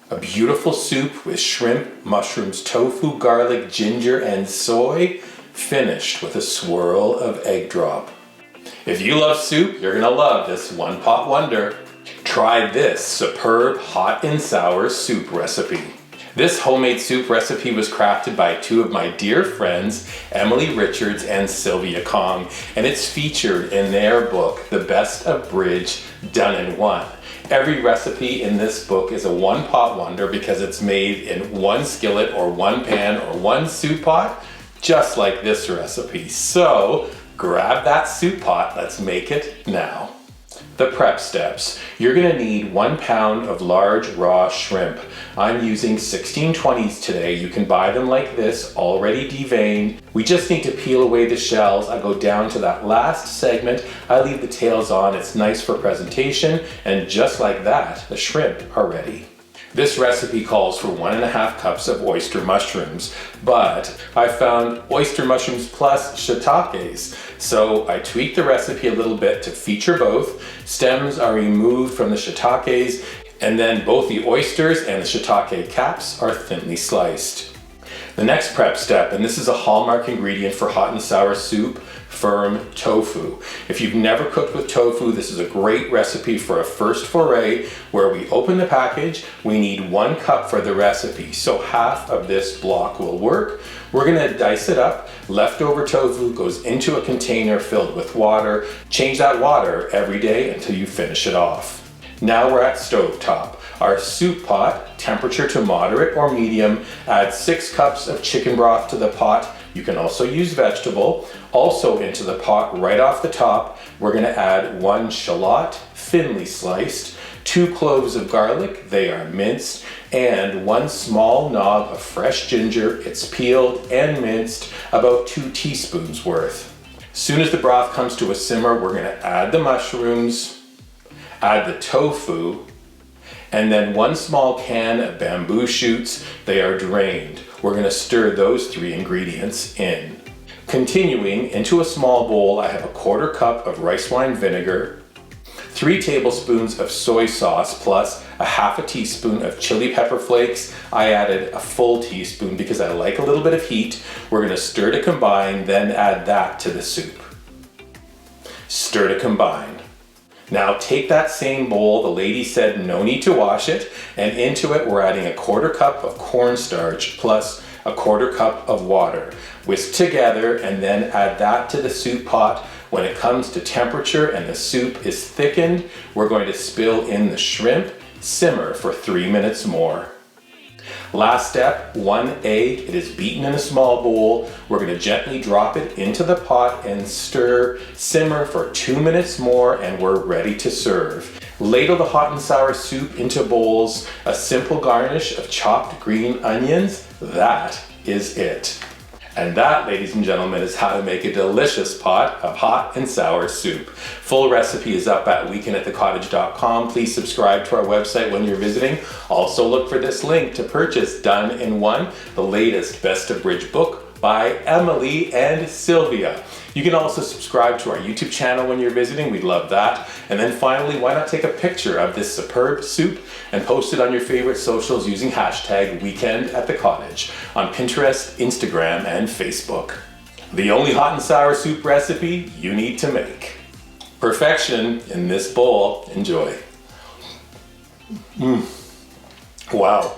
A beautiful soup with shrimp, mushrooms, tofu, garlic, ginger, and soy, finished with a swirl of egg drop. If you love soup, you're gonna love this one pot wonder. Try this superb hot and sour soup recipe. This homemade soup recipe was crafted by two of my dear friends, Emily Richards and Sylvia Kong, and it's featured in their book, The Best of Bridge Done in One. Every recipe in this book is a one pot wonder because it's made in one skillet or one pan or one soup pot, just like this recipe. So grab that soup pot, let's make it now. The prep steps. You're gonna need 1 pound of large raw shrimp. I'm using 1620s today. You can buy them like this, already deveined. We just need to peel away the shells. I go down to that last segment. I leave the tails on. It's nice for presentation. And just like that, the shrimp are ready. This recipe calls for 1.5 cups of oyster mushrooms, but I found oyster mushrooms plus shiitakes. So I tweaked the recipe a little bit to feature both. Stems are removed from the shiitakes, and then both the oysters and the shiitake caps are thinly sliced. The next prep step, and this is a hallmark ingredient for hot and sour soup, firm tofu. If you've never cooked with tofu, this is a great recipe for a first foray. Where we open the package, we need 1 cup for the recipe, so half of this block will work. We're gonna dice it up. Leftover tofu goes into a container filled with water. Change that water every day until you finish it off. Now we're at stovetop. Our soup pot, temperature to moderate or medium. Add 6 cups of chicken broth to the pot. You can also use vegetable. Also into the pot, right off the top, we're gonna add 1 shallot, thinly sliced, 2 cloves of garlic, they are minced, and 1 small knob of fresh ginger. It's peeled and minced, about 2 teaspoons worth. As soon as the broth comes to a simmer, we're gonna add the mushrooms, add the tofu, and then 1 small can of bamboo shoots. They are drained. We're gonna stir those 3 ingredients in. Continuing, into a small bowl, I have a 1/4 cup of rice wine vinegar, 3 tablespoons of soy sauce plus a 1/2 teaspoon of chili pepper flakes. I added a full teaspoon because I like a little bit of heat. We're gonna stir to combine, then add that to the soup. Stir to combine. Now take that same bowl, the lady said no need to wash it, and into it we're adding a 1/4 cup of cornstarch plus a 1/4 cup of water. Whisk together and then add that to the soup pot. When it comes to temperature and the soup is thickened, we're going to spill in the shrimp, simmer for 3 minutes more. Last step, 1 egg. It is beaten in a small bowl. We're going to gently drop it into the pot and stir, simmer for 2 minutes more, and we're ready to serve. Ladle the hot and sour soup into bowls. A simple garnish of chopped green onions. That is it. And that, ladies and gentlemen, is how to make a delicious pot of hot and sour soup. Full recipe is up at weekend@thecottage.com. Please subscribe to our website when you're visiting. Also look for this link to purchase Done in One, the latest Best of Bridge book by Emily and Sylvia. You can also subscribe to our YouTube channel when you're visiting. We'd love that. And then finally, why not take a picture of this superb soup and post it on your favorite socials using hashtag #WeekendAtTheCottage on Pinterest, Instagram, and Facebook. The only hot and sour soup recipe you need to make. Perfection in this bowl. Enjoy. Wow.